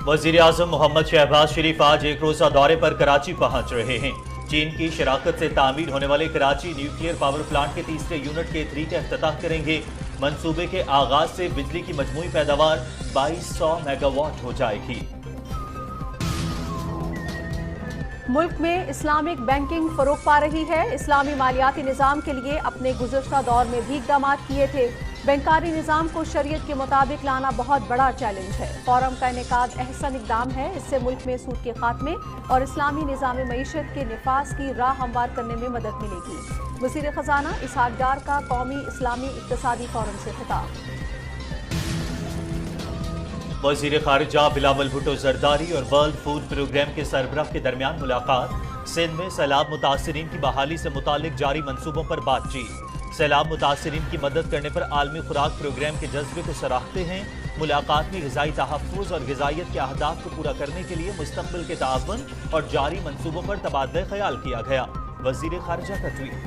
वज़ीर-ए-आज़म मोहम्मद शहबाज शरीफ आज एक रोज़ा दौरे पर कराची पहुंच रहे हैं। चीन की शराकत से तामीर होने वाले कराची न्यूक्लियर पावर प्लांट के तीसरे यूनिट के 3 का इफ्तिताह करेंगे। मंसूबे के आगाज से बिजली की मजमूई पैदावार 2200 मेगावाट हो जाएगी। मुल्क में इस्लामिक बैंकिंग फरोग पा रही है। इस्लामी मालियाती निज़ाम के लिए अपने गुज़श्ता दौर में भी इक़दामात किए थे। बैंकारी निज़ाम को शरीयत के मुताबिक लाना बहुत बड़ा चैलेंज है। फोरम का इनेकाद अहसन इक़दाम है। इससे मुल्क में सूद के खात्मे और इस्लामी निज़ाम मईशत के निफाज की राह हमवार करने में मदद मिलेगी। वज़ीर ख़जाना इसहाक डार का कौमी इस्लामी इक़्तिसादी फोरम से खिताब। वज़ीर ख़ारिजा बिलावल भुट्टो ज़रदारी और वर्ल्ड फूड प्रोग्राम के सरबराह के दरमियान मुलाकात। सिंध में सैलाब मुतासरीन की बहाली से मुतालिक जारी मंसूबों पर बातचीत। सैलाब मुतासरीन की मदद करने पर आलमी खुराक प्रोग्राम के जज्बे को सराहते हैं। मुलाकात में ग़िज़ाई तहफ़्फ़ुज़ और ग़िज़ाइयत के अहदाफ को पूरा करने के लिए मुस्तक़बिल के ताअवुन और जारी मंसूबों पर तबादला ख़याल किया गया। वज़ीर ख़ारिजा का ट्वीट।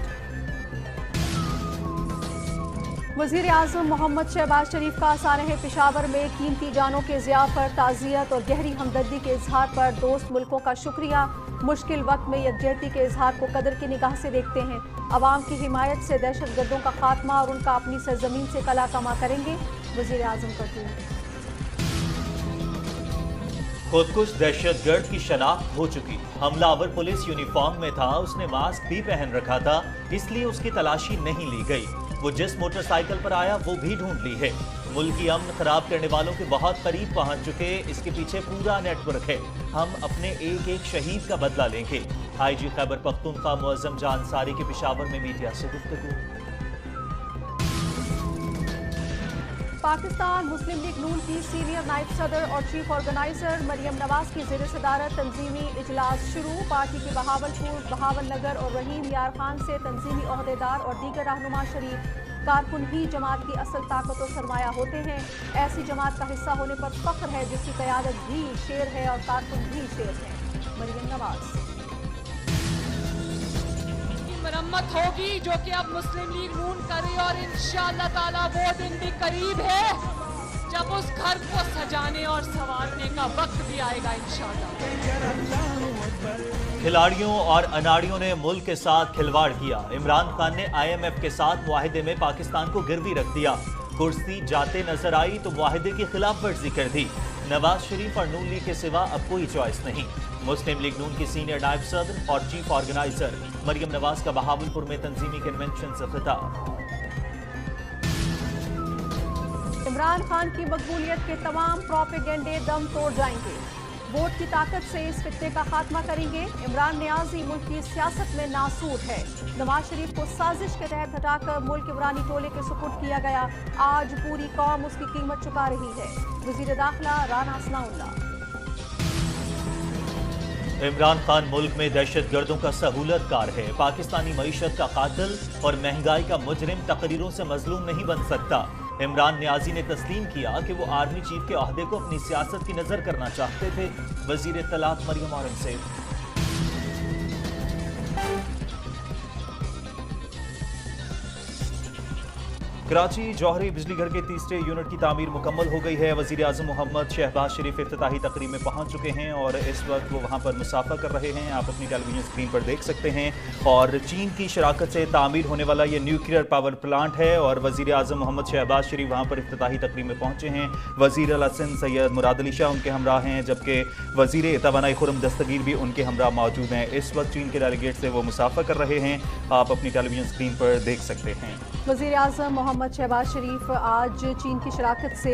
वज़ीर-ए-आज़म मोहम्मद शहबाज शरीफ का सानह पेशावर में कीमती जानों के ज़िया पर ताज़ियत और गहरी हमदर्दी के इजहार पर दोस्त मुल्कों का शुक्रिया। मुश्किल वक्त में यकजहती के इजहार को कदर की निगाह से देखते हैं। अवाम की हिमायत से दहशत गर्दों का खात्मा और उनका अपनी सरजमीन से कला कमा करेंगे। वज़ीर-ए-आज़म का ट्वीट। खुदकुश दहशतगर्द की शनाख्त हो चुकी। हमलावर पुलिस यूनिफॉर्म में था, उसने मास्क भी पहन रखा था, इसलिए उसकी तलाशी नहीं ली गई। वो जिस मोटरसाइकिल पर आया वो भी ढूंढ ली है। मुल्क की अमन खराब करने वालों के बहुत करीब पहुंच चुके। इसके पीछे पूरा नेटवर्क है। हम अपने एक एक शहीद का बदला लेंगे। IG खैबर पख्तूनख्वा मुअज़्ज़म जां अंसारी के पेशावर में मीडिया से गुफ्तगू। पाकिस्तान मुस्लिम लीग नून की सीनियर नायब सदर और चीफ ऑर्गेनाइजर मरियम नवाज की ज़ेर सदारत तंजीमी इजलास शुरू। पार्टी के बहावलपुर, बहावलनगर और रहीम यार खान से तंजीमी ओहदेदार और दीगर रहनुमा शरीक। कारकुन ही जमात की असल ताकत और सरमाया होते हैं। ऐसी जमात का हिस्सा होने पर फख्र है जिसकी क़यादत भी शेर है और कारकुन भी शेर है। मरियम नवाज। मरम्मत होगी जो कि अब मुस्लिम लीग नून करे और इंशाअल्लाह ताला वो दिन भी करीब है जब उस घर को सजाने और संवारने का वक्त भी आएगा इंशाअल्लाह। खिलाड़ियों और अनाड़ियों ने मुल्क के साथ खिलवाड़ किया। इमरान खान ने IMF के साथ मुआहिदे में पाकिस्तान को गिरवी रख दिया। कुर्सी जाते नजर आई तो मुआहिदे की खिलाफ वर्जी कर दी। नवाज शरीफ और नून लीग के सिवा अब कोई चॉइस नहीं। मुस्लिम लीग नून की सीनियर नायब सदर और चीफ ऑर्गेनाइजर मरियम नवाज का बहावलपुर में तंजीमी कन्वेंशन से खिताब। इमरान खान की मकबूलियत के तमाम प्रोपेगेंडे दम तोड़ जाएंगे। वोट की ताकत से इस फितने का खात्मा करेंगे। इमरान नियाजी मुल्क की सियासत में नासूर है। नवाज शरीफ को साजिश के तहत हटाकर मुल्क इमरानी टोले के सुपुर्द किया गया। आज पूरी कौम उसकी कीमत चुका रही है। वज़ीर दाखिला राना सनाउल्लाह। इमरान खान मुल्क में दहशत गर्दों का सहूलतकार है। पाकिस्तानी मईशत का कातिल और महंगाई का मुजरिम तकरीरों से मजलूम नहीं बन सकता। इमरान नियाजी ने तस्लीम किया कि वो आर्मी चीफ के ओहदे को अपनी सियासत की नजर करना चाहते थे। वजीर इत्तलात मरियम औरंगज़ेब। कराची जौहरी बिजली घर के तीसरे यूनिट की तामीर मुकम्मल हो गई है। वज़ीर-ए-आज़म मोहम्मद शहबाज शरीफ इफ्तिताही तकरीब में पहुंच चुके हैं और इस वक्त वो वहां पर मुसाफा कर रहे हैं। आप अपनी टेलीविजन स्क्रीन पर देख सकते हैं। और चीन की शराकत से तामीर होने वाला ये न्यूक्लियर पावर प्लांट है और वज़ीर-ए-आज़म मोहम्मद शहबाज शरीफ वहाँ पर इफ्तिताही तकरीब में पहुँचे हैं। वज़ीर अला सिंध सैयद मुराद अली शाह उनके हमरा हैं, जबकि वज़ीर तवानाई खुर्रम दस्तगीर भी उनके हमरा मौजूद हैं। इस वक्त चीन के डेलीगेट से वो मुसाफा कर रहे हैं। आप अपनी टेलीविजन स्क्रीन पर देख सकते हैं। वज़ीर-ए-आज़म मोहम्मद शहबाज शरीफ आज चीन की शराकत से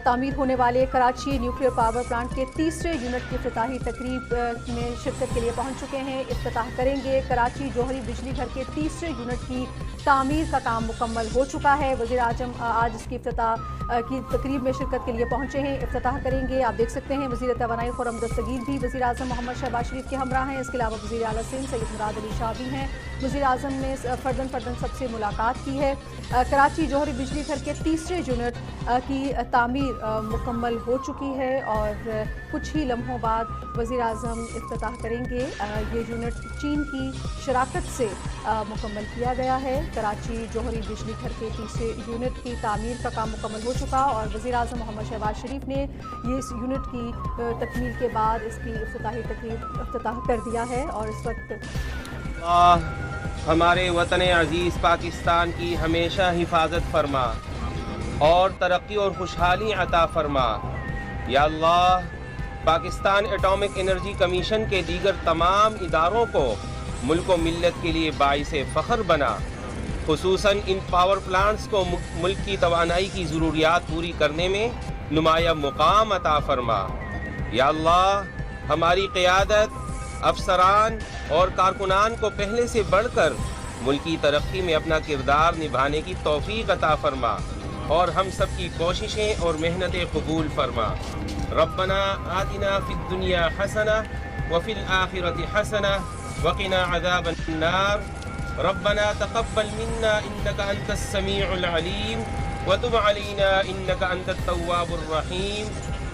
तामीर होने वाले कराची न्यूक्लियर पावर प्लांट के तीसरे यूनिट की इफ्तिताही तकरीब में शिरकत के लिए पहुंच चुके हैं। इफ्तिताह करेंगे। कराची जौहरी बिजली घर के तीसरे यूनिट की तामीर का काम मुकम्मल हो चुका है। वज़ीर-ए-आज़म आज इसकी इफ्तिताह की तकरीब में शिरकत के लिए पहुंचे हैं। इफ्तिताह करेंगे। आप देख सकते हैं वज़ीर तवानाई खुर्रम दस्तगीर भी वज़ीर-ए-आज़म मोहम्मद शहबाज शरीफ के हमरा हैं। इसके अलावा वज़ीर आला सिंध सैयद मुराद अली शाह भी हैं। वज़ीर-ए-आज़म ने फर्दन सबसे मुलाकात की है। कराची जौहरी बिजली घर के तीसरे यूनिट की तामीर मुकम्मल हो चुकी है और कुछ ही लम्हों बाद वज़ीर-ए-आज़म इफ्तिताह करेंगे। ये यूनिट चीन की शराकत से मुकम्मल किया गया है। कराची जौहरी बिजली घर के तीसरे यूनिट की तामीर का काम मुकम्मल हो चुका और वज़ीर आज़म मोहम्मद शहबाज शरीफ ने ये इस यूनिट की तकमील के बाद इसकी इफ्तिताह कर दिया है। और इस वक्त हमारे वतन अज़ीज़ पाकिस्तान की हमेशा हिफाजत फरमा और तरक्की और खुशहाली अता फरमा। या अल्लाह, पाकिस्तान एटॉमिक एनर्जी कमीशन के दीगर तमाम इदारों को मुल्क व मिल्लत के लिए बाइसे फ़ख्र बना, खुसूसन इन पावर प्लांट्स को मुल्क की तवानाई की ज़रूरियात पूरी करने में नुमाया मुकाम अता फरमा। या अल्लाह, हमारी क़यादत, अफसरान और कारकुनान को पहले से बढ़कर मुल्क की तरक्की में अपना किरदार निभाने की तौफ़ीक़ अता फरमा और हम सब की कोशिशें और मेहनतें कबूल फरमा। रब्बना आतिना फिद दुनिया हसना व फिल आखिरति हसना व क़िना अज़ाबन नार। रब्बना तक़ब्बल मिन्ना इन्नका अंतस समीउल अलीम व तुब अलैना इन्नका अंतत तव्वाबुर रहीम।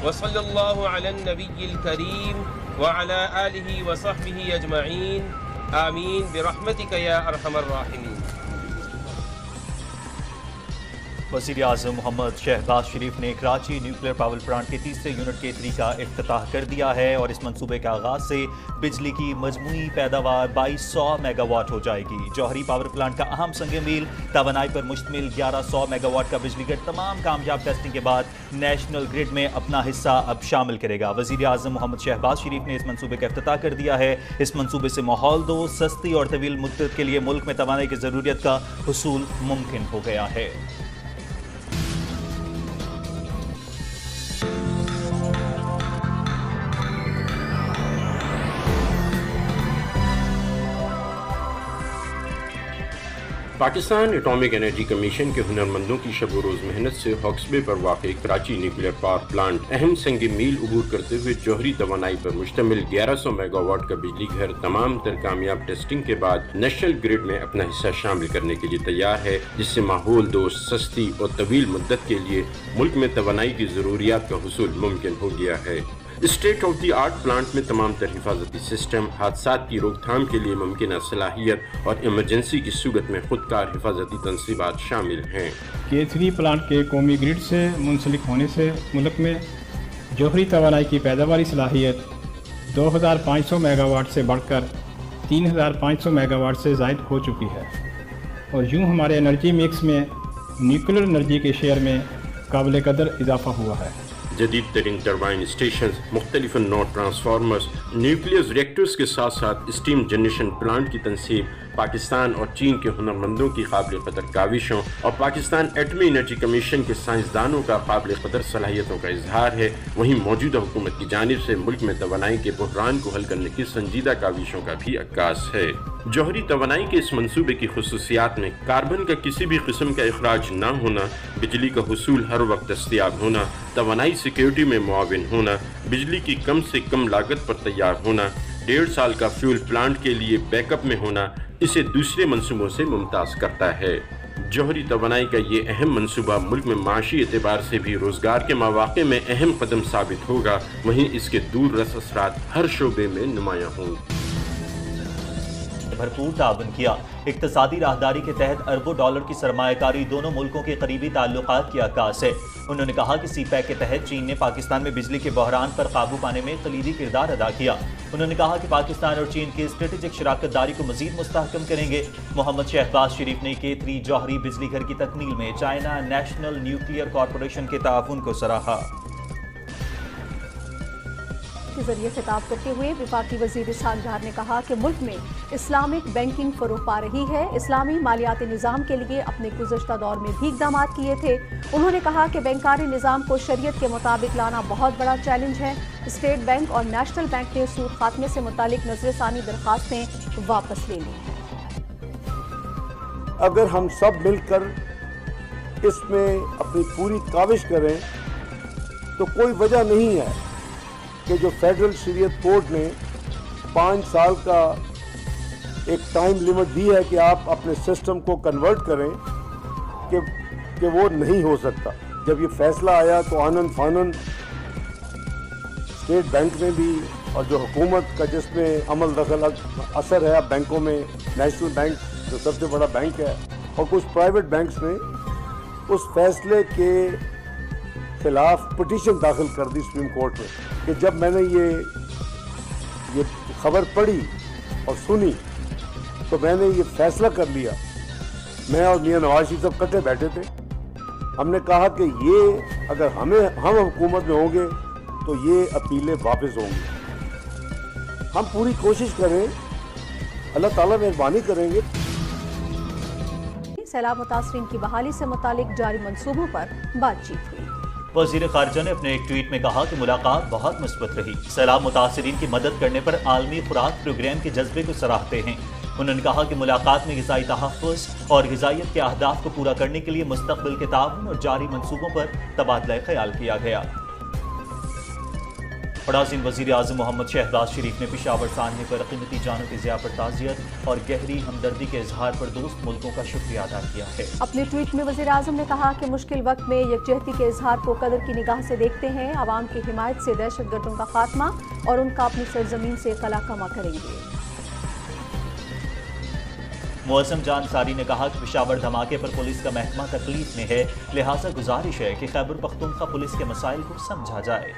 व सल्लल्लाहु अलन नबिय्यिल करीम व अला आलिहि व सहबिहि अजमईन। आमीन बिरहमतिका या अरहमर राहिमीन। वज़ीर आज़म मोहम्मद शहबाज शरीफ ने कराची न्यूक्लियर पावर प्लांट के तीसरे यूनिट के 3 का इफ्तिताह कर दिया है और इस मंसूबे के आगाज़ से बिजली की मजमूई पैदावार 2200 मेगावाट हो जाएगी। जौहरी पावर प्लांट का अहम संग मील तवानाई पर मुश्तमिल 1100 मेगावाट का बिजली घर तमाम कामयाब टेस्टिंग के बाद नेशनल ग्रिड में अपना हिस्सा अब शामिल करेगा। वज़ीर आज़म मोहम्मद शहबाज शरीफ ने इस मंसूबे का इफ्तिताह कर दिया है। इस मंसूबे से माहौल दो, सस्ती और तवील मुद्दत के लिए मुल्क में तवानाई की ज़रूरियत का हुसूल मुमकिन हो गया है। पाकिस्तान एटॉमिक एनर्जी कमीशन के हुनरमंदों की शब रोज़ मेहनत से हॉक्सबे पर वाक़ई कराची न्यूक्लियर पावर प्लांट अहम संग मील अबूर करते हुए जौहरी तवानाई पर मुश्तमिल 1100 मेगावाट का बिजली घर तमाम तर कामयाब टेस्टिंग के बाद नेशनल ग्रिड में अपना हिस्सा शामिल करने के लिए तैयार है, जिससे माहौल दोस्त, सस्ती और तवील मुद्दत के लिए मुल्क में तवानाई की ज़रूरियात का हुसूल मुमकिन हो गया है। State of the art plant में तमाम तर हिफाजती सिस्टम, हादसात की रोकथाम के लिए मुमकिन सलाहियत और इमरजेंसी की सूरत में खुदकार हिफाजती तनसीबात शामिल हैं। K3 प्लांट के कौमी ग्रिड से मुंसलिक होने से मुल्क में जौहरी तवानाई की पैदावारी सलाहियत 2500 मेगावाट से बढ़कर 3500 मेगावाट से ज़ायद हो चुकी है और यूँ हमारे एनर्जी मिक्स में न्यूक्लियर एनर्जी के शेयर में काबिल कदर इजाफा हुआ है। जदीद तरीन टर्बाइन स्टेशन, मुख्तलिफ नौ ट्रांसफार्मर्स, न्यूक्लियर रिएक्टर्स के साथ साथ स्टीम जनरेशन प्लांट की तनसीब पाकिस्तान और चीन के हुनरमंदों की काबिल कदर काविशों और पाकिस्तान एटमी एनर्जी कमीशन के साइंसदानों का काबिल कदर सलाहियतों का इजहार है। वहीं मौजूदा हुकूमत की जानिब से मुल्क में तवानाई के बहरान को हल करने की संजीदा काविशों का भी अक्कास है। जौहरी तवानाई के इस मंसूबे की खुसूसियात में कार्बन का किसी भी किस्म का अखराज न होना, बिजली का हुसूल हर वक्त दस्तयाब होना, तवानाई सिक्योरिटी में मुआविन होना, बिजली की कम से कम लागत पर तैयार होना, 1.5 साल का फ्यूल प्लांट के लिए बैकअप में होना इसे दूसरे मंसूबों से मुमताज़ करता है। जौहरी तवानाई का ये अहम मंसूबा मुल्क में माशी एतबार से भी रोज़गार के मौक़े में अहम कदम साबित होगा, वहीं इसके दूर रस असरात हर शोबे में नुमायां होंगे। भरपूर ताउन किया। इक्तिसादी राहदारी के तहत अरबों डॉलर की सरमायाकारी दोनों मुल्कों के करीबी ताल्लुकात की अक्कास है। उन्होंने कहा कि सीपैक के तहत चीन ने पाकिस्तान में बिजली के बहरान पर काबू पाने में कलीदी किरदार अदा किया। उन्होंने कहा कि पाकिस्तान और चीन की स्ट्रेटेजिक शराकत दारी को मजीद मुस्तहकम करेंगे। मोहम्मद शहबाज शरीफ ने K3 जौहरी बिजली घर की तकमील में चाइना नेशनल न्यूक्लियर कॉरपोरेशन के ताउन को सराहा। के जरिए खिताब करते हुए वफाकी वजीर इसहाक डार ने कहा कि मुल्क में इस्लामिक बैंकिंग फरोग पा रही है। इस्लामी मालियाती निज़ाम के लिए अपने गुज़श्ता दौर में भी इक़दाम किए थे। उन्होंने कहा कि बैंकारी निज़ाम को शरीयत के मुताबिक लाना बहुत बड़ा चैलेंज है। स्टेट बैंक और नेशनल बैंक ने सूद खात्मे से मुतालिक नज़रसानी दरख्वास्तें वापस ले ली हैं। अगर हम सब मिलकर इसमें अपनी पूरी काविश करें तो कोई वजह नहीं है कि जो फेडरल शरीयत कोर्ट ने 5 साल का एक टाइम लिमिट दी है कि आप अपने सिस्टम को कन्वर्ट करें कि वो नहीं हो सकता। जब ये फैसला आया तो आनन फानन स्टेट बैंक ने भी और जो हुकूमत का जिसमें अमल दखल असर है अब बैंकों में, नेशनल बैंक जो सबसे बड़ा बैंक है اور کچھ پرائیویٹ بینکس نے اس فیصلے کے خلاف پٹیشن داخل کر دی سپریم کورٹ میں کہ جب میں نے یہ خبر پڑھی اور سنی تو میں نے یہ فیصلہ کر لیا. میں اور میاں نواز شریف صاحب کٹھے بیٹھے تھے. ہم نے کہا کہ یہ اگر ہم حکومت میں ہوں گے تو یہ اپیلیں واپس ہوں گی. ہم پوری کوشش کریں, اللہ تعالیٰ مہربانی کریں گے. سیلاب متاثرین کی بحالی سے متعلق جاری منصوبوں پر بات چیت ہوئی. وزیر خارجہ نے اپنے ایک ٹویٹ میں کہا کہ ملاقات بہت مثبت رہی. سیلاب متاثرین کی مدد کرنے پر عالمی خوراک پروگرام کے جذبے کو سراہتے ہیں. انہوں نے کہا کہ ملاقات میں غذائی تحفظ اور غذائیت کے اہداف کو پورا کرنے کے لیے مستقبل کے تعاون اور جاری منصوبوں پر تبادلہ خیال کیا گیا. ناظرین, وزیر اعظم محمد شہباز شریف نے پشاور سانحے پر قیمتی جانوں کی ضیاء پر تعزیت اور گہری ہمدردی کے اظہار پر دوست ملکوں کا شکریہ ادا کیا ہے. اپنے ٹویٹ میں وزیر اعظم نے کہا کہ مشکل وقت میں یکجہتی کے اظہار کو قدر کی نگاہ سے دیکھتے ہیں. عوام کی حمایت سے دہشت گردوں کا خاتمہ اور ان کا اپنی سرزمین سے خلا کما کریں گے. معظم جان ساری نے کہا کہ پشاور دھماکے پر پولیس کا محکمہ تکلیف میں ہے, لہٰذا گزارش ہے کہ خیبر پختونخوا پولیس کے مسائل کو سمجھا جائے.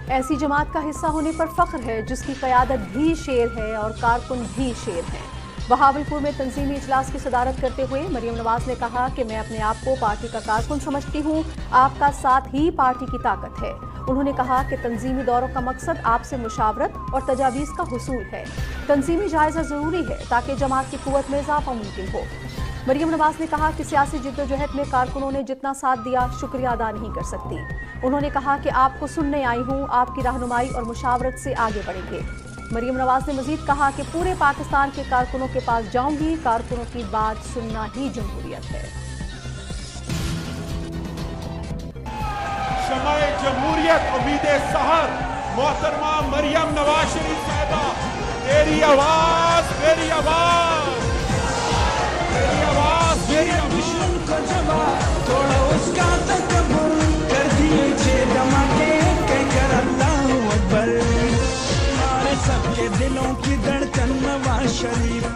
ایسی جماعت کا حصہ ہونے پر فخر ہے جس کی قیادت بھی شیر ہے اور کارکن بھی شیر ہیں. بہاولپور میں تنظیمی اجلاس کی صدارت کرتے ہوئے مریم نواز نے کہا کہ میں اپنے آپ کو پارٹی کا کارکن سمجھتی ہوں. آپ کا ساتھ ہی پارٹی کی طاقت ہے. انہوں نے کہا کہ تنظیمی دوروں کا مقصد آپ سے مشاورت اور تجاویز کا حصول ہے. تنظیمی جائزہ ضروری ہے تاکہ جماعت کی قوت میں اضافہ ممکن ہو. مریم نواز نے کہا کہ سیاسی جدوجہد میں کارکنوں نے جتنا ساتھ دیا شکریہ ادا نہیں کر سکتی. انہوں نے کہا کہ آپ کو سننے آئی ہوں, آپ کی رہنمائی اور مشاورت سے آگے بڑھیں گے. مریم نواز نے مزید کہا کہ پورے پاکستان کے کارکنوں کے پاس جاؤں گی. کارکنوں کی بات سننا ہی جمہوریت ہے. شمع جمہوریت امید سحر محترمہ مریم نواز شریف صاحبہ, میری آواز میری آواز میری آواز میری دشمن کو جواب تھوڑا اس کا تکبر کر دیے چھ دھماکے کہہ کر اللہ اکبر. ہمارے سب کے دلوں کی دھڑکن نواز شریف,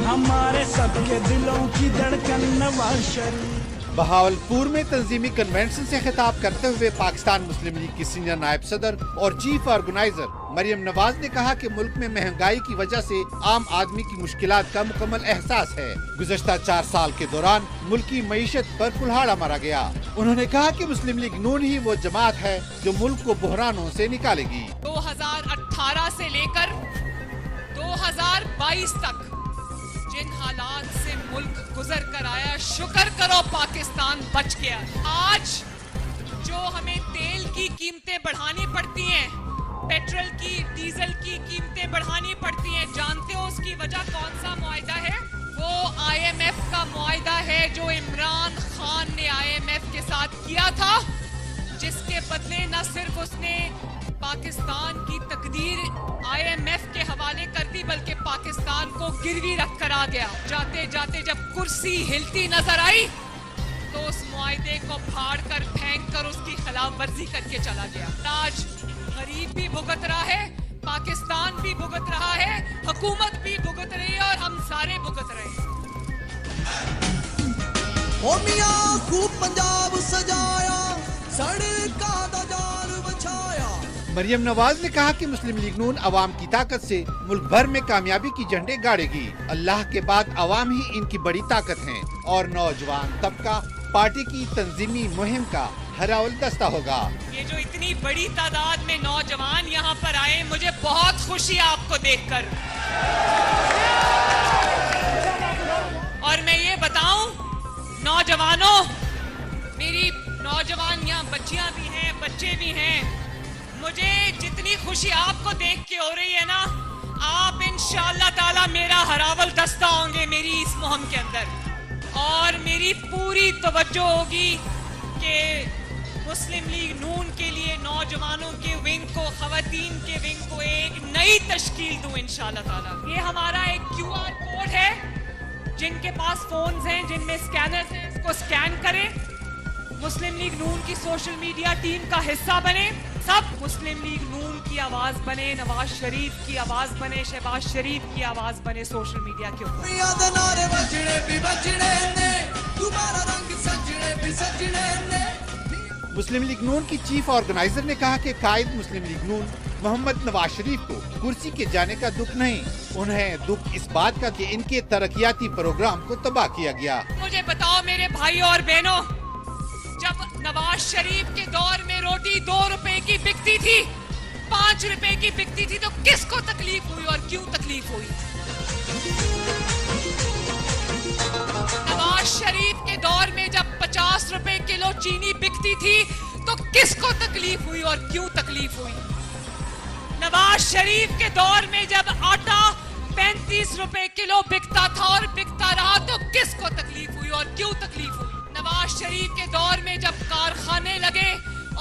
ہمارے سب کے دلوں کی دھڑکن نواز شریف. بہاولپور میں تنظیمی کنونشن سے خطاب کرتے ہوئے پاکستان مسلم لیگ کی سینئر نائب صدر اور چیف آرگنائزر مریم نواز نے کہا کہ ملک میں مہنگائی کی وجہ سے عام آدمی کی مشکلات کا مکمل احساس ہے. گزشتہ 4 سال کے دوران ملکی معیشت پر کلہاڑا مارا گیا. انہوں نے کہا کہ مسلم لیگ نون ہی وہ جماعت ہے جو ملک کو بحرانوں سے نکالے گی. 2018 سے لے کر 2022 تک جن حالات سے ملک گزر کر آیا, شکر کرو پاکستان بچ گیا. آج جو ہمیں تیل کی قیمتیں بڑھانی پڑتی ہیں, پیٹرول کی, ڈیزل کی قیمتیں بڑھانی پڑتی ہیں, جانتے ہو اس کی وجہ کون سا معاہدہ ہے؟ وہ IMF کا معاہدہ ہے جو عمران خان نے IMF کے ساتھ کیا تھا, جس کے بدلے نہ صرف اس نے پاکستان کی تقدیر IMF کے حوالے کر دی بلکہ پاکستان کو گروی رکھ کر آ گیا. جاتے جاتے جب کرسی ہلتی نظر آئی تو اس معاہدے کو پھاڑ کر پھینک کر اس کی خلاف ورزی کر کے چلا گیا. آج غریب بھی بھگت رہا ہے, پاکستان بھی بھگت رہا ہے, حکومت بھی بھگت رہی ہے اور ہم سارے بھگت رہے ہیں. او میاں خوب پنجاب سجایا, سڑکاں دا جال بچھایا. مریم نواز نے کہا کہ مسلم لیگ نون عوام کی طاقت سے ملک بھر میں کامیابی کی جھنڈے گاڑے گی. اللہ کے بعد عوام ہی ان کی بڑی طاقت ہیں اور نوجوان طبقہ پارٹی کی تنظیمی مہم کا ہراول دستہ ہوگا. یہ جو اتنی بڑی تعداد میں نوجوان یہاں پر آئے, مجھے بہت خوشی آپ کو دیکھ کر. اور میں یہ بتاؤں نوجوانوں, میری نوجوان یہاں بچیاں بھی ہیں, بچے بھی ہیں, مجھے جتنی خوشی آپ کو دیکھ کے ہو رہی ہے نا, آپ انشاءاللہ تعالی میرا ہراول دستہ ہوں گے میری اس مہم کے اندر. اور میری پوری توجہ ہوگی کہ مسلم لیگ نون کے لیے نوجوانوں کے ونگ کو, خواتین کے ونگ کو ایک نئی تشکیل دوں انشاءاللہ تعالی. یہ ہمارا ایک QR کوڈ ہے, جن کے پاس فونز ہیں, جن میں اسکینرز ہیں, اس کو اسکین کریں, مسلم لیگ نون کی سوشل میڈیا ٹیم کا حصہ بنیں सब मुस्लिम लीग नून की आवाज बने, नवाज शरीफ की आवाज बने, शहबाज शरीफ की आवाज बने सोशल मीडिया के ऊपर। मुस्लिम लीग नून की चीफ ऑर्गेनाइजर ने कहा कि कायद मुस्लिम लीग नून मोहम्मद नवाज शरीफ को कुर्सी के जाने का दुख नहीं, उन्हें दुख इस बात का कि इनके तरक्याती प्रोग्राम को तबाह किया गया। मुझे बताओ मेरे भाइयों और बहनों, जब नवाज शरीफ के दौर में रोटी 2 रुपए की बिकती थी, 5 रुपए की बिकती थी, तो किसको तकलीफ हुई और क्यों तकलीफ हुई? नवाज शरीफ के दौर में जब 50 रुपए किलो चीनी बिकती थी, तो किसको तकलीफ हुई और क्यों तकलीफ हुई? नवाज शरीफ के दौर में जब आटा 35 रुपए किलो बिकता था और बिकता रहा, तो किसको तकलीफ हुई और क्यों तकलीफ हुई? नवाज शरीफ के दौर में जब कारखाने लगे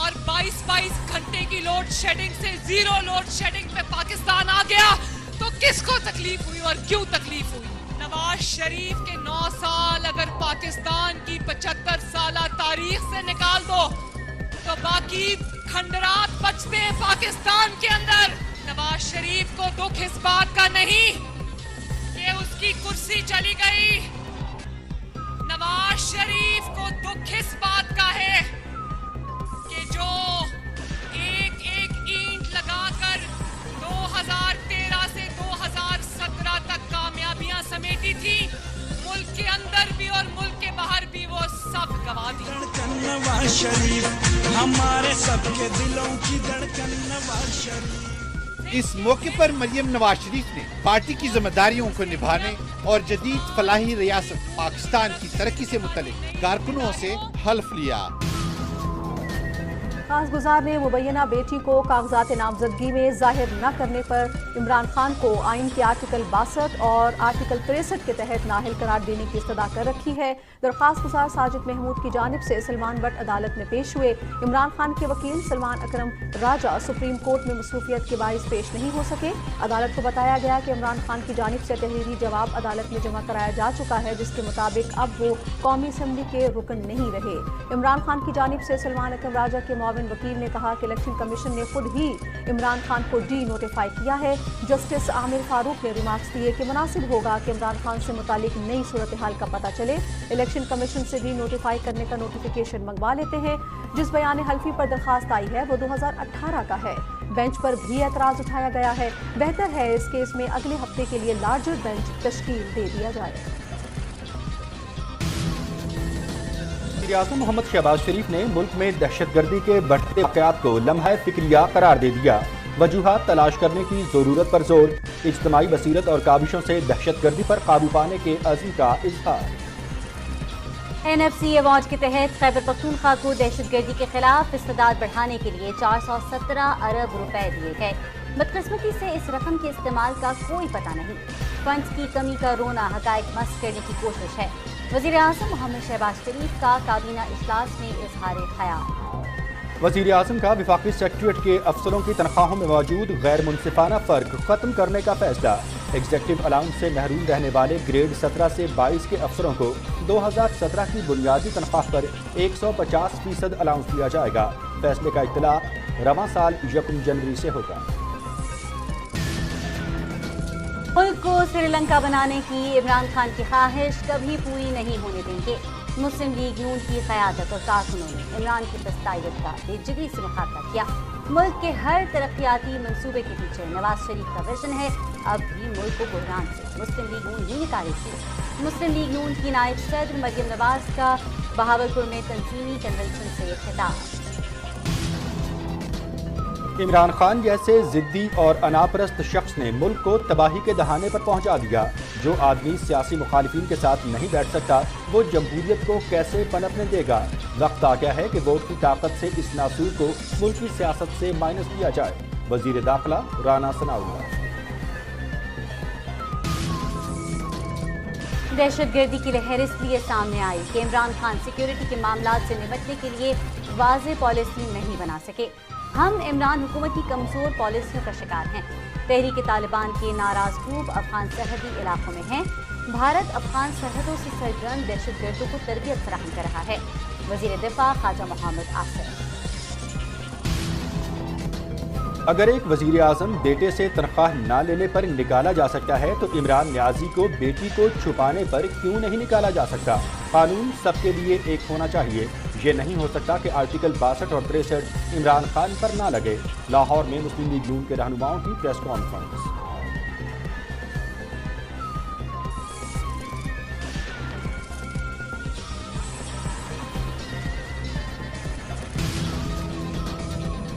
और 22-22 घंटे की लोड शेडिंग से 0 लोड शेडिंग पे पाकिस्तान आ गया, तो किसको तकलीफ हुई और क्यों तकलीफ हुई? नवाज शरीफ के 9 साल अगर पाकिस्तान की 75 साला तारीख से निकाल दो, तो बाकी खंडरात बचते हैं पाकिस्तान के अंदर। नवाज शरीफ को दुख इस बात का नहीं कि उसकी कुर्सी चली गई, नवाज शरीफ को दुख इस बात का है कि जो एक ईंट लगाकर 2013 से 2017 तक कामयाबियां समेटी थी, मुल्क के अंदर भी और मुल्क के बाहर भी वो सब गवा दी। नवाज शरीफ हमारे सबके दिलों की धड़कन, नवाज शरीफ। इस मौके पर मरियम नवाज शरीफ ने पार्टी की जिम्मेदारियों को निभाने और जदीद फलाही रियासत पाकिस्तान की तरक्की से मुतल्लिक कारकुनों से हल्फ लिया। खास गुजार ने मुबैना बेटी को कागजात नामजदगी में जाहिर न करने पर इमरान खान को आइन के आर्टिकल 62 और आर्टिकल 63 के तहत नाअहल करार देने की इस्तदा कर रखी है। दरख्वास्त गुजार साजिद महमूद की जानिब से सलमान बट अदालत में पेश हुए। इमरान खान के वकील सलमान अकरम राजा सुप्रीम कोर्ट में मसरूफियत के बाइस पेश नहीं हो सके। अदालत को बताया गया कि इमरान खान की जानिब से तहरीरी जवाब अदालत में जमा कराया जा चुका है, जिसके मुताबिक अब वो कौमी असम्बली के रुकन नहीं रहे। इमरान खान की जानिब से सलमान अकरम राजा के मुआविन वकील ने कहा कि इलेक्शन कमीशन ने खुद ही इमरान खान को डी नोटिफाई किया है। जस्टिस आमिर फारूक ने रिमार्क्स दिए कि मुनासिब होगा कि इमरान खान से मुतालिक नई सूरत हाल का पता चले, इलेक्शन कमीशन से डी नोटिफाई करने का नोटिफिकेशन मंगवा लेते हैं। जिस बयान हल्फी पर दरखास्त आई है वो 2018 का है। बेंच पर भी एतराज उठाया गया है। बेहतर है इस केस में अगले हफ्ते के लिए लार्जर बेंच तश्कील दे दिया जाए। वज़ीर-ए-आज़म मोहम्मद शहबाज शरीफ ने मुल्क में दहशतगर्दी के बढ़ते वाक़यात को लम्हा फिक्रिया करार दे दिया। वजूहात तलाश करने की ज़रूरत पर जोर, इज्तिमाई बसीरत और काबिशों से दहशतगर्दी पर काबू पाने के अज़्म का इज़हार। NFC अवार्ड के तहत खैबर पख्तूनख्वा को दहशतगर्दी के खिलाफ इस्तेदाद बढ़ाने के लिए 417 अरब रुपए दिए गए। बदकिस्मती से इस रकम के इस्तेमाल का कोई पता नहीं। फंड्स की कमी का रोना हक़ाइक़ मस्क करने की कोशिश है। वज़ीर-ए-आज़म मोहम्मद शहबाज शरीफ का काबीना इजलास में इज़हार ख़याल। वज़ीर-ए-आज़म का वफाकी सेक्रेटरीट के अफसरों की तनख्वाहों में मौजूद गैर मुनसिफाना फ़र्क ख़त्म करने का फैसला। एग्जीक्यूटिव अलाउंस से महरूम रहने वाले ग्रेड 17 से 22 के अफसरों को 2017 की बुनियादी तनख्वाह पर 150% अलाउंस दिया जाएगा। फैसले का इत्तला रवां साल 1 जनवरी से होगा। मुल्क को श्रीलंका बनाने की इमरान खान की ख्वाहिश कभी पूरी नहीं होने देंगे। मुस्लिम लीग नून की क़यादत और कारकुनों ने इमरान की दस्तावेज का बेजिदी से मुखातबा किया। मुल्क के हर तरक्याती मंसूबे के पीछे नवाज शरीफ का विजन है। अब भी मुल्क को बुहरान से मुस्लिम लीग नून ही निकालेगी। मुस्लिम लीग नून की नायब सदर मरियम नवाज का बहावलपुर में तंजीमी कन्वेंशन से खिताब। इमरान खान जैसे जिद्दी और अनापरस्त शख्स ने मुल्क को तबाही के दहाने पर पहुंचा दिया। जो आदमी सियासी मुखालिफिन के साथ नहीं बैठ सकता वो जमहूरियत को कैसे पनपने देगा। वक्त आ गया है कि वोट की ताकत से इस नासूर को मुल्क की सियासत से माइनस किया जाए। वजीर दाखिला राना सनाउल्लाह। दहशतगर्दी की लहर इसलिए सामने आई कि इमरान खान सिक्योरिटी के मामलों से निपटने के लिए वाज़ेह पॉलिसी नहीं बना सके। हम इमरान हुकूमत की कमज़ोर पॉलिसियों का शिकार हैं। तहरीक तालिबान के नाराज़ ग्रुप अफगान सरहदी इलाकों में हैं। भारत अफगान सरहदों से सरगर्म दहशतगर्दों को तरबियत फराहम कर रहा है। वज़ीर दिफा ख्वाजा मोहम्मद आसिफ। اگر ایک وزیر اعظم بیٹے سے تنخواہ نہ لینے پر نکالا جا سکتا ہے تو عمران نیازی کو بیٹی کو چھپانے پر کیوں نہیں نکالا جا سکتا؟ قانون سب کے لیے ایک ہونا چاہیے، یہ نہیں ہو سکتا کہ آرٹیکل 62 اور 63 عمران خان پر نہ لگے۔ لاہور میں مسلم لیگ نون کے رہنماؤں کی پریس کانفرنس۔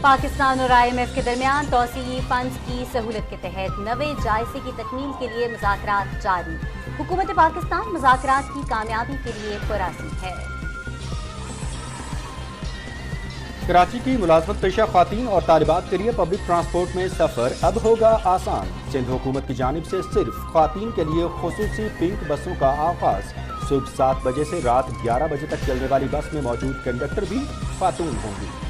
پاکستان اور IMF کے درمیان توسیعی فنڈز کی سہولت کے تحت نوے جائزے کی تکمیل کے لیے مذاکرات جاری۔ حکومت پاکستان مذاکرات کی کامیابی کے لیے پرعزم ہے۔ کراچی کی ملازمت پیشہ خواتین اور طالبات کے لیے پبلک ٹرانسپورٹ میں سفر اب ہوگا آسان۔ سندھ حکومت کی جانب سے صرف خواتین کے لیے خصوصی پنک بسوں کا آغاز۔ صبح 7 بجے سے رات 11 بجے تک چلنے والی بس میں موجود کنڈکٹر بھی خاتون ہوں گی۔